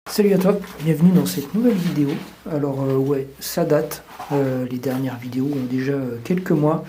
Salut à toi, bienvenue dans cette nouvelle vidéo. Alors ouais, ça date, les dernières vidéos ont déjà quelques mois.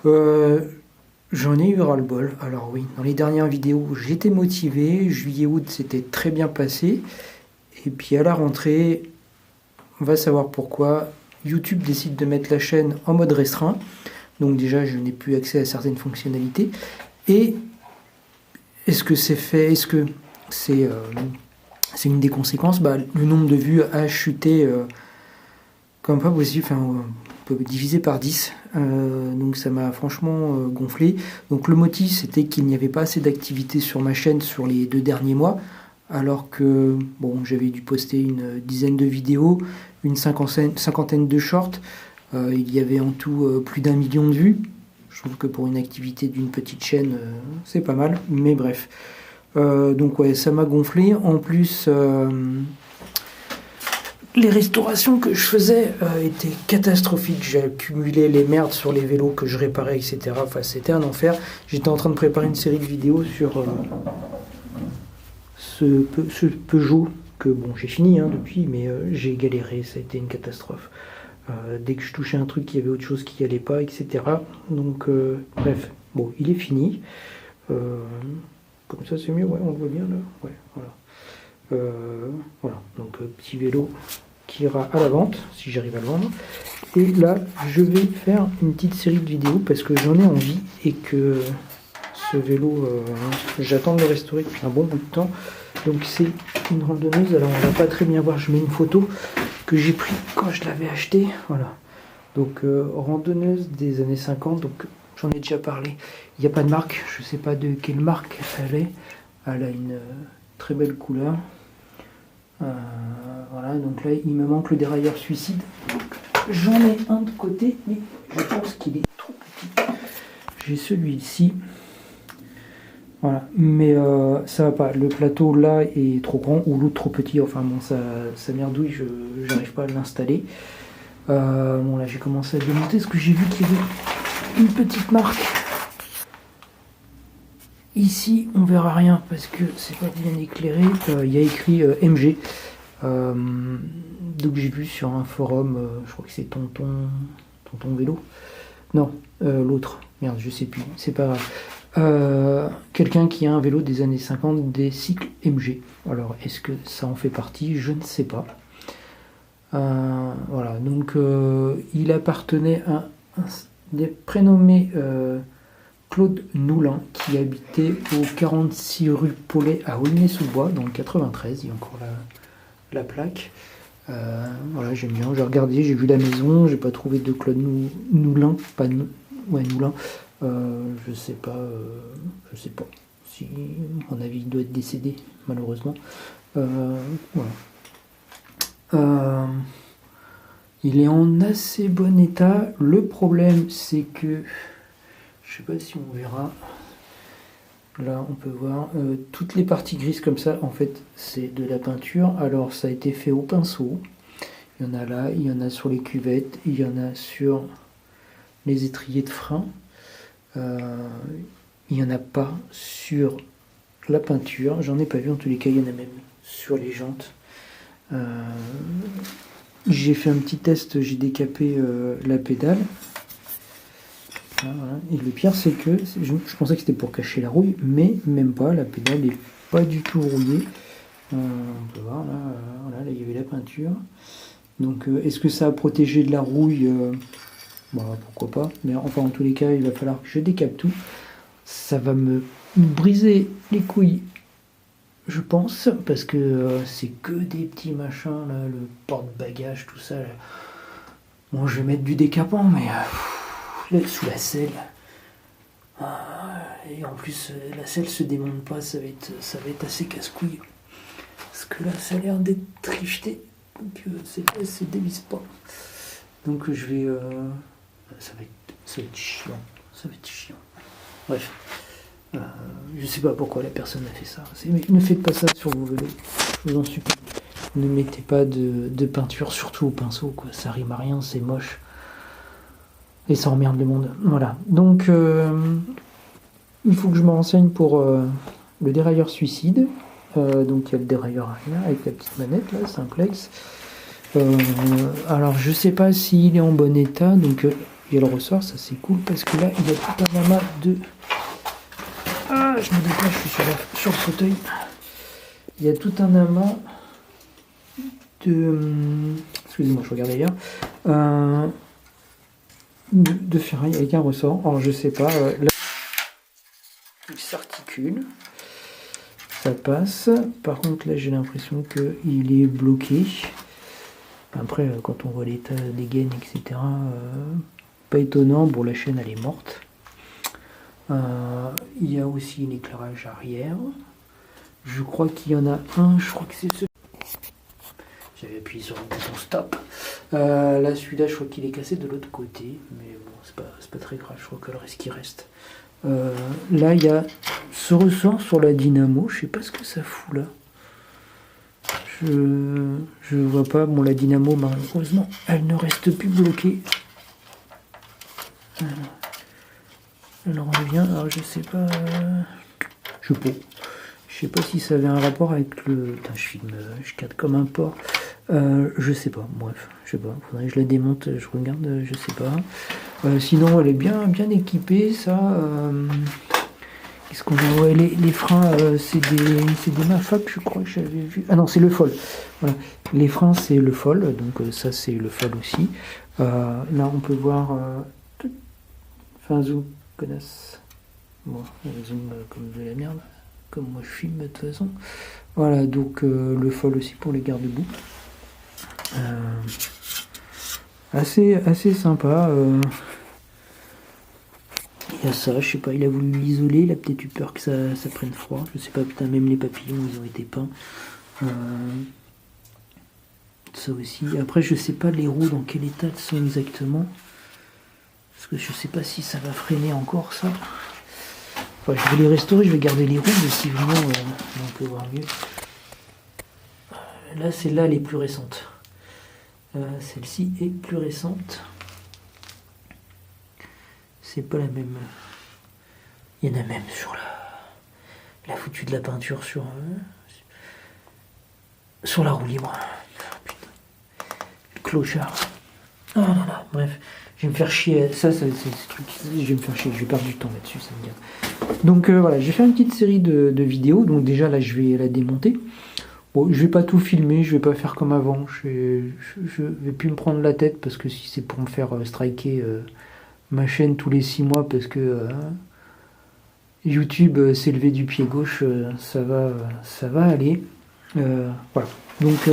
J'en ai eu ras-le-bol. Alors oui, dans les dernières vidéos j'étais motivé, juillet-août c'était très bien passé. Et puis à la rentrée, on va savoir pourquoi, YouTube décide de mettre la chaîne en mode restreint. Donc déjà je n'ai plus accès à certaines fonctionnalités. Et est-ce que c'est fait, est-ce que c'est une des conséquences, le nombre de vues a chuté comme pas possible, enfin, on peut diviser par 10. Donc ça m'a franchement gonflé. Donc le motif c'était qu'il n'y avait pas assez d'activité sur ma chaîne sur les 2 derniers mois, alors que bon, j'avais dû poster une dizaine de vidéos, une cinquantaine de shorts. Il y avait en tout plus d'1 million de vues. Je trouve que pour une activité d'une petite chaîne, c'est pas mal, mais bref. Donc ouais, ça m'a gonflé. En plus, les restaurations que je faisais étaient catastrophiques. J'ai accumulé les merdes sur les vélos que je réparais, etc. Enfin, c'était un enfer. J'étais en train de préparer une série de vidéos sur ce Peugeot que bon, j'ai fini depuis, mais j'ai galéré. Ça a été une catastrophe. Dès que je touchais un truc, il y avait autre chose qui allait pas, etc. Donc bref, bon, il est fini. Comme ça c'est mieux, ouais, on le voit bien là. Ouais, voilà. Voilà, donc petit vélo qui ira à la vente, si j'arrive à le vendre. Et là, je vais faire une petite série de vidéos parce que j'en ai envie et que ce vélo, j'attends de le restaurer depuis un bon bout de temps. Donc c'est une randonneuse, alors on va pas très bien voir, je mets une photo que j'ai prise quand je l'avais acheté. Voilà. Donc randonneuse des années 50, donc j'en ai déjà parlé. Il n'y a pas de marque, je ne sais pas de quelle marque elle est. Elle a une très belle couleur. Voilà, donc là il me manque le dérailleur suicide. J'en ai un de côté, mais je pense qu'il est trop petit. J'ai celui-ci. Voilà, mais ça va pas. Le plateau là est trop grand ou l'autre trop petit. Enfin bon, ça merdouille, je n'arrive pas à l'installer. Bon là j'ai commencé à démonter parce que j'ai vu qu'il y avait une petite marque. Ici on verra rien parce que c'est pas bien éclairé. Il y a écrit MG. Donc j'ai vu sur un forum, je crois que c'est Tonton Vélo. Non, l'autre. Merde, je sais plus. C'est pas grave. Quelqu'un qui a un vélo des années 50, des cycles MG. Alors est-ce que ça en fait partie? Je ne sais pas. Voilà, donc il appartenait à un des prénommés Claude Noulin qui habitait au 46 rue Paulet à Aulnay-sous-Bois dans le 93. Il y a encore la plaque. Voilà, j'aime bien. J'ai regardé, j'ai vu la maison, j'ai pas trouvé de Claude Noulin, ouais, Noulin. Je sais pas si, à mon avis, il doit être décédé malheureusement. Voilà. Il est en assez bon état. Le problème c'est que je sais pas si on verra. Là on peut voir toutes les parties grises comme ça, en fait c'est de la peinture. Alors ça a été fait au pinceau. Il y en a là, il y en a sur les cuvettes, il y en a sur les étriers de frein. Il n'y en a pas sur la peinture. J'en ai pas vu, en tous les cas il y en a même sur les jantes. J'ai fait un petit test, j'ai décapé la pédale. Voilà. Et le pire c'est que je pensais que c'était pour cacher la rouille, mais même pas, la pédale n'est pas du tout rouillée. On peut voir là, voilà, là il y avait la peinture. Donc est-ce que ça a protégé de la rouille? Pourquoi pas, mais enfin en tous les cas il va falloir que je décape tout. Ça va me briser les couilles, je pense, parce que c'est que des petits machins là, le porte-bagages, tout ça là. Bon, je vais mettre du décapant, mais sous la selle. Et en plus la selle se démonte pas, ça va être assez casse-couille. Parce que là ça a l'air d'être tricheté, donc elle se dévisse pas. Donc je vais ça va être chiant. Ça va être chiant. Bref. Je sais pas pourquoi la personne a fait ça. Mais ne faites pas ça sur vos vélos. Je vous en supplie. Ne mettez pas de peinture, surtout au pinceau, quoi. Ça rime à rien, c'est moche. Et ça emmerde le monde. Voilà. Donc il faut que je me renseigne pour le dérailleur suicide. Donc il y a le dérailleur arrière avec la petite manette là, simplex. Alors je sais pas s'il est en bon état, donc il y a le ressort, ça c'est cool parce que là il y a tout un amas de... Ah, je me dépêche, je suis sur le fauteuil. Il y a tout un amas de... Excusez-moi, je regarde ailleurs. De ferraille avec un ressort. Alors je sais pas, là il s'articule. Ça passe. Par contre, là, j'ai l'impression qu'il est bloqué. Après, quand on voit l'état des gaines, etc., pas étonnant. Bon, la chaîne, elle est morte. Il y a aussi l'éclairage arrière. Je crois qu'il y en a un. Je crois que c'est ce... J'avais appuyé sur le bouton stop. Là, celui-là, je crois qu'il est cassé de l'autre côté. Mais bon, c'est pas très grave. Je crois que le reste qui reste. Là, il y a ce ressort sur la dynamo. Je sais pas ce que ça fout là. Je vois pas. Bon, la dynamo, malheureusement, elle ne reste plus bloquée. Elle revient. Alors, je sais pas. Je sais pas si ça avait un rapport avec le... Putain, je cadre comme un porc. Je sais pas. Bref, je sais pas. Faudrait que je la démonte. Je regarde. Je sais pas. Sinon, elle est bien équipée, ça. Qu'est-ce qu'on a? Ouais, les freins, c'est des Mafab, je crois que j'avais vu. Ah non, c'est le Foll. Voilà. Les freins, c'est le Foll, donc ça, c'est le Foll aussi. Là, on peut voir. Fais un zoom, connasse. Bon, un zoom comme de la merde, comme moi je filme de toute façon. Voilà, donc le Foll aussi pour les garde-boue. Assez sympa. Il y a ça, je sais pas, il a voulu l'isoler, il a peut-être eu peur que ça prenne froid, je sais pas, putain, même les papillons, ils ont été peints. Ça aussi. Après, je sais pas les roues dans quel état elles sont exactement. Parce que je sais pas si ça va freiner encore, ça. Enfin, je vais les restaurer, je vais garder les roues, mais si vraiment, on peut voir mieux. Là, celle-là, elle est plus récente. Celle-ci est plus récente. C'est pas la même. Il y en a même sur la foutue de la peinture sur la roue libre. Putain. Clochard. Ah là là, bref. Je vais me faire chier. Ça c'est ce truc. Je vais me faire chier. Je vais perdre du temps là-dessus, ça me gâte. Donc voilà, je vais faire une petite série de vidéos. Donc déjà là, je vais la démonter. Bon, je vais pas tout filmer, je vais pas faire comme avant. Je vais plus me prendre la tête parce que si c'est pour me faire striker ma chaîne tous les 6 mois parce que YouTube s'est levé du pied gauche, ça va aller. Voilà. Donc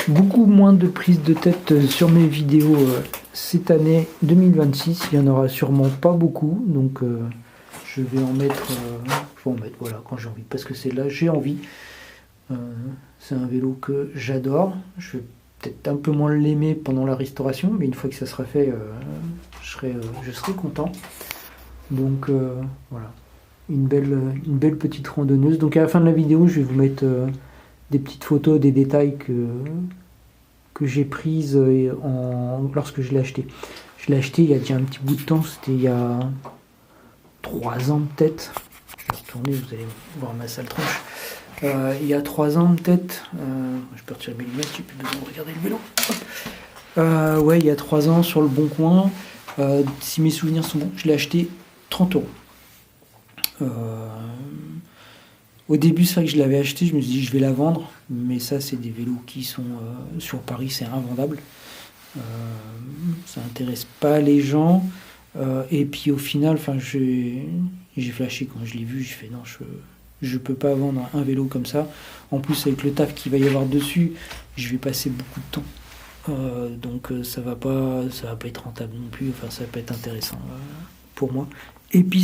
beaucoup moins de prise de tête sur mes vidéos cette année 2026. Il y en aura sûrement pas beaucoup, donc je vais en mettre. Voilà quand j'ai envie, parce que c'est là j'ai envie. C'est un vélo que j'adore. Je vais peut-être un peu moins l'aimer pendant la restauration, mais une fois que ça sera fait, je serai content. Donc voilà, une belle petite randonneuse. Donc à la fin de la vidéo, je vais vous mettre des petites photos, des détails que j'ai prises lorsque je l'ai acheté. Je l'ai acheté il y a déjà un petit bout de temps, c'était il y a 3 ans peut-être. Je vais retourner, vous allez voir ma sale tronche. Il y a 3 ans peut-être, je peux retirer mes lunettes, j'ai plus besoin de regarder le vélo. Ouais, il y a 3 ans sur le Bon Coin, si mes souvenirs sont bons, je l'ai acheté 30 €. Au début, c'est vrai que je l'avais acheté, je me suis dit je vais la vendre, mais ça c'est des vélos qui sont sur Paris, c'est invendable. Ça intéresse pas les gens. Et puis au final, j'ai flashé quand je l'ai vu, j'ai fait non, je peux pas vendre un vélo comme ça. En plus, avec le taf qu'il va y avoir dessus, je vais passer beaucoup de temps. Donc ça va pas être rentable non plus. Enfin, ça va pas être intéressant pour moi. Et puis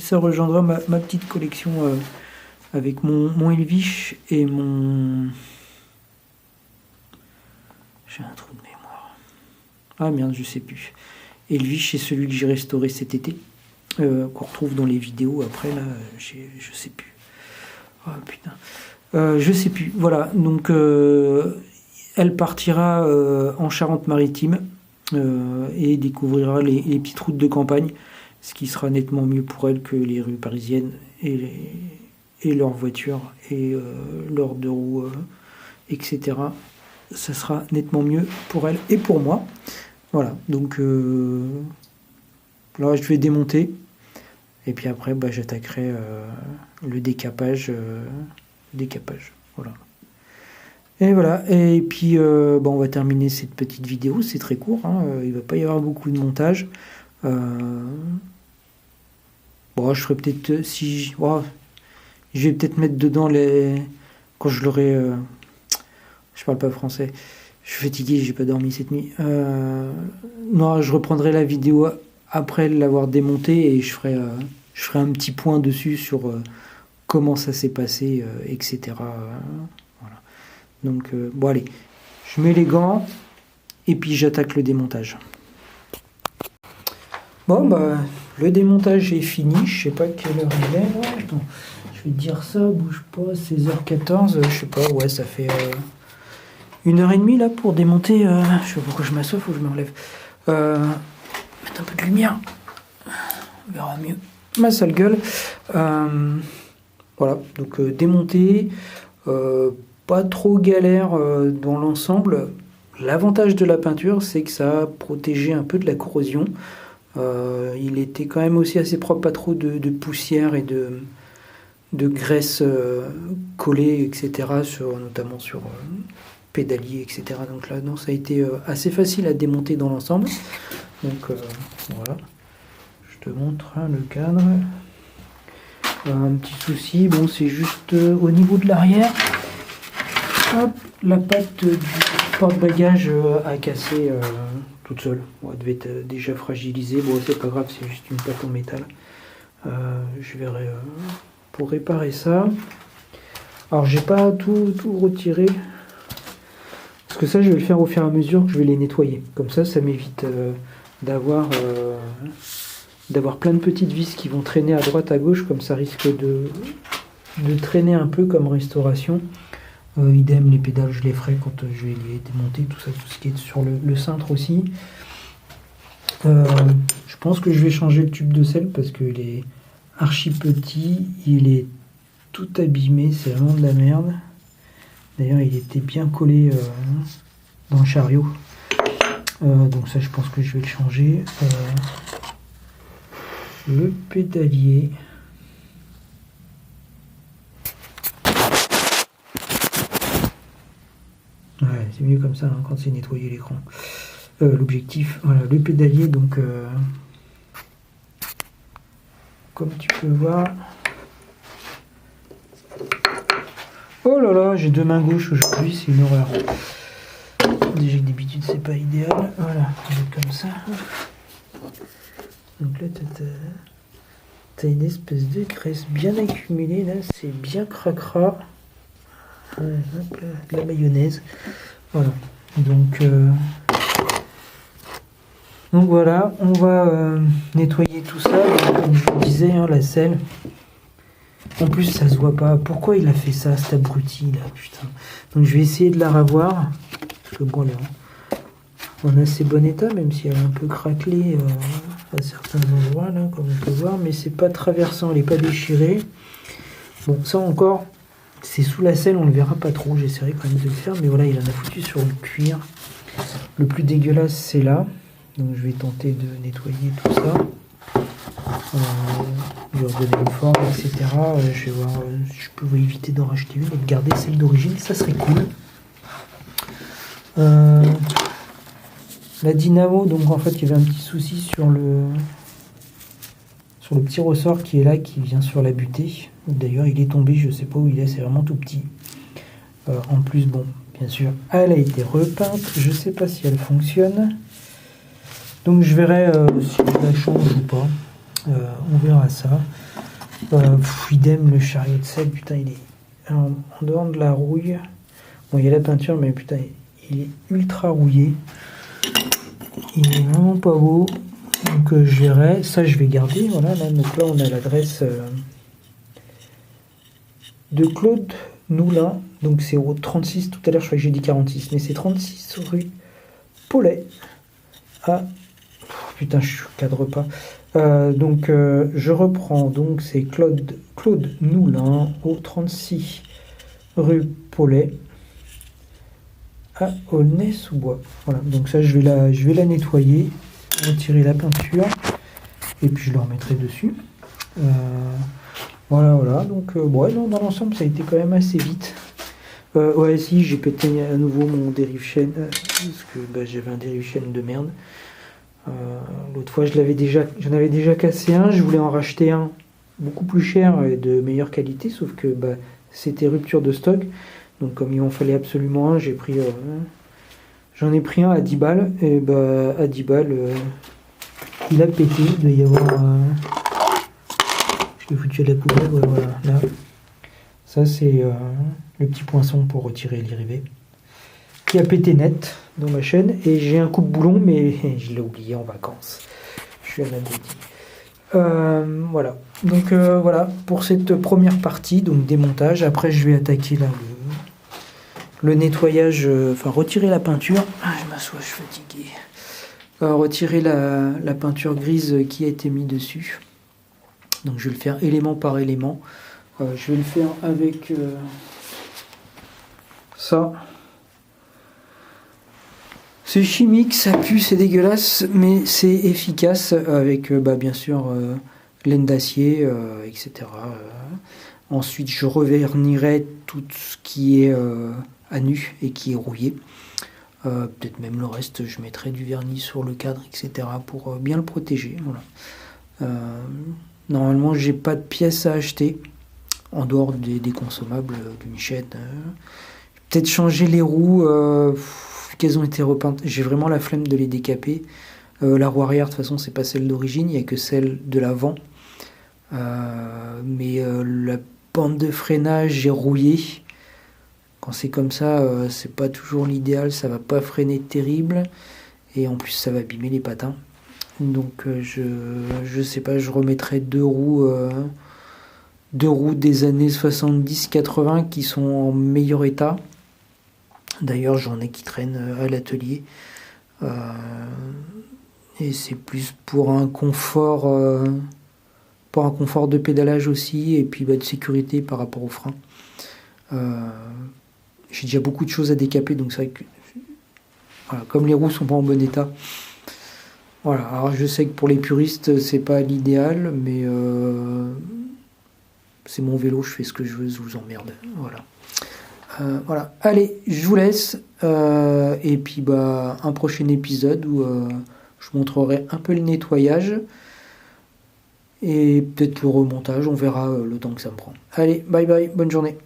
ça rejoindra ma petite collection avec mon Elvish et mon... J'ai un trou de mémoire. Ah merde, je sais plus. Elvish, c'est celui que j'ai restauré cet été, qu'on retrouve dans les vidéos après là. Je sais plus. Oh putain. Je sais plus. Voilà. Donc elle partira en Charente-Maritime et découvrira les petites routes de campagne, ce qui sera nettement mieux pour elle que les rues parisiennes et et leur voiture et leurs deux roues, etc. Ça sera nettement mieux pour elle et pour moi. Voilà, donc là je vais démonter et puis après j'attaquerai le décapage. Voilà. Et voilà, et puis on va terminer cette petite vidéo, c'est très court, hein, il va pas y avoir beaucoup de montage. Je ferai peut-être je vais peut-être mettre dedans quand je l'aurai. Je parle pas français. Je suis fatigué, j'ai pas dormi cette nuit. Non, je reprendrai la vidéo après l'avoir démontée et je ferai un petit point dessus sur comment ça s'est passé, etc. Voilà. Donc allez, je mets les gants et puis j'attaque le démontage. Le démontage est fini, je sais pas quelle heure il est là. Attends, je vais te dire ça, bouge pas, 16h14, je sais pas, ouais, ça fait 1h30 là pour démonter. Je sais pas pourquoi je m'assois, faut que je me relève. Mettre un peu de lumière, on verra mieux ma sale gueule. Voilà, donc démonter, pas trop galère dans l'ensemble. L'avantage de la peinture, c'est que ça a protégé un peu de la corrosion. Il était quand même aussi assez propre, pas trop de poussière et de graisse collée, etc., notamment sur pédalier, etc. Donc là, non, ça a été assez facile à démonter dans l'ensemble. Donc voilà, je te montre le cadre. Un petit souci, c'est juste au niveau de l'arrière. Hop, la patte du porte-bagages a cassé toute seule. Elle devait être déjà fragilisée. C'est pas grave, c'est juste une patte en métal. Je verrai pour réparer ça. Alors, j'ai pas tout retiré. Parce que ça, je vais le faire au fur et à mesure que je vais les nettoyer. Comme ça m'évite d'avoir plein de petites vis qui vont traîner à droite, à gauche. Comme ça risque de traîner un peu comme restauration. Idem, les pédales, je les ferai quand je vais les démonter, tout ce qui est sur le cintre aussi. Je pense que je vais changer le tube de sel parce qu'il est archi petit, il est tout abîmé, c'est vraiment de la merde. D'ailleurs, il était bien collé dans le chariot. Donc ça, je pense que je vais le changer. Le pédalier. Ouais, c'est mieux comme ça hein, quand c'est nettoyé l'écran. L'objectif, voilà, le pédalier, donc comme tu peux voir. Oh là là, j'ai deux mains gauches aujourd'hui, c'est une horreur. Déjà que d'habitude c'est pas idéal. Voilà, on va comme ça. Donc là t'as une espèce de graisse bien accumulée, là c'est bien cracra. Ouais, hop là, de la mayonnaise. Voilà. Donc voilà, on va nettoyer tout ça. Comme je vous disais, hein, la selle. En plus, ça se voit pas. Pourquoi il a fait ça, cet abruti là, putain. Donc je vais essayer de la ravoir. Parce que bon, elle est en assez bon état, même si elle est un peu craquelée à certains endroits, là, comme on peut voir. Mais c'est pas traversant, elle n'est pas déchirée. Bon, ça encore, c'est sous la selle, on le verra pas trop. J'essaierai quand même de le faire. Mais voilà, il en a foutu sur le cuir. Le plus dégueulasse, c'est là. Donc je vais tenter de nettoyer tout ça. Lui redonner une forme, etc. Je vais voir si je peux éviter d'en racheter une et de garder celle d'origine, ça serait cool. La dynamo, donc en fait il y avait un petit souci sur le petit ressort qui est là, qui vient sur la butée. D'ailleurs il est tombé, je sais pas où il est, c'est vraiment tout petit. En plus, bon, bien sûr, elle a été repeinte, je sais pas si elle fonctionne. Donc je verrai si je la change ou pas. On verra ça. Idem, le chariot de sel, putain, il est en dehors de la rouille. Bon, il y a la peinture, mais putain, il est ultra rouillé. Il est vraiment pas beau. Donc je verrai. Ça, je vais garder. Voilà, là, donc là, on a l'adresse de Claude Noulin. Donc c'est au 36. Tout à l'heure, je crois que j'ai dit 46, mais c'est 36 rue Paulet. Putain, je cadre pas. Je reprends, donc c'est Claude Noulin au 36 rue Paulet à Aulnay-sous-Bois. Voilà, donc ça je vais la nettoyer, retirer la peinture et puis je le remettrai dessus. Voilà, donc ouais, non, dans l'ensemble ça a été quand même assez vite. Ouais, si, j'ai pété à nouveau mon dérive-chaîne parce que j'avais un dérive-chaîne de merde. L'autre fois, j'en avais déjà cassé un. Je voulais en racheter un beaucoup plus cher et de meilleure qualité, sauf que c'était rupture de stock. Donc, comme il m'en fallait absolument un, j'en ai pris un à 10 balles. Et à 10 balles, il a pété. Il doit y avoir. Je l'ai foutu à la poubelle. Ouais, voilà, là. Ça, c'est le petit poinçon pour retirer les rivets qui a pété net dans ma chaîne. Et j'ai un coupe-boulon, mais je l'ai oublié en vacances. Je suis un abruti. Voilà. Donc voilà pour cette première partie, donc démontage. Après, je vais attaquer là le nettoyage, retirer la peinture. Je m'assois, je suis fatigué. Retirer la peinture grise qui a été mise dessus. Donc je vais le faire élément par élément. Je vais le faire avec ça. C'est chimique, ça pue, c'est dégueulasse, mais c'est efficace avec bien sûr laine d'acier, etc. Ensuite, je revernirai tout ce qui est à nu et qui est rouillé. Peut-être même le reste, je mettrai du vernis sur le cadre, etc. pour bien le protéger. Voilà. Normalement, j'ai pas de pièces à acheter en dehors des consommables d'une chaîne. Peut-être changer les roues qu'elles ont été repeintes. J'ai vraiment la flemme de les décaper. La roue arrière, de toute façon, c'est pas celle d'origine, il n'y a que celle de l'avant. Mais la bande de freinage est rouillée. Quand c'est comme ça, c'est pas toujours l'idéal, ça va pas freiner terrible. Et en plus, ça va abîmer les patins. Donc je sais pas, je remettrai deux roues des années 70-80 qui sont en meilleur état. D'ailleurs, j'en ai qui traînent à l'atelier. Et c'est plus pour un confort de pédalage aussi, et puis de sécurité par rapport aux freins. J'ai déjà beaucoup de choses à décaper, donc c'est vrai que voilà, comme les roues sont pas en bon état. Voilà, alors je sais que pour les puristes, c'est pas l'idéal, mais c'est mon vélo, je fais ce que je veux, je vous emmerde. Voilà. Allez, je vous laisse. Et puis un prochain épisode où je montrerai un peu le nettoyage et peut-être le remontage, on verra le temps que ça me prend. Allez, bye bye, bonne journée.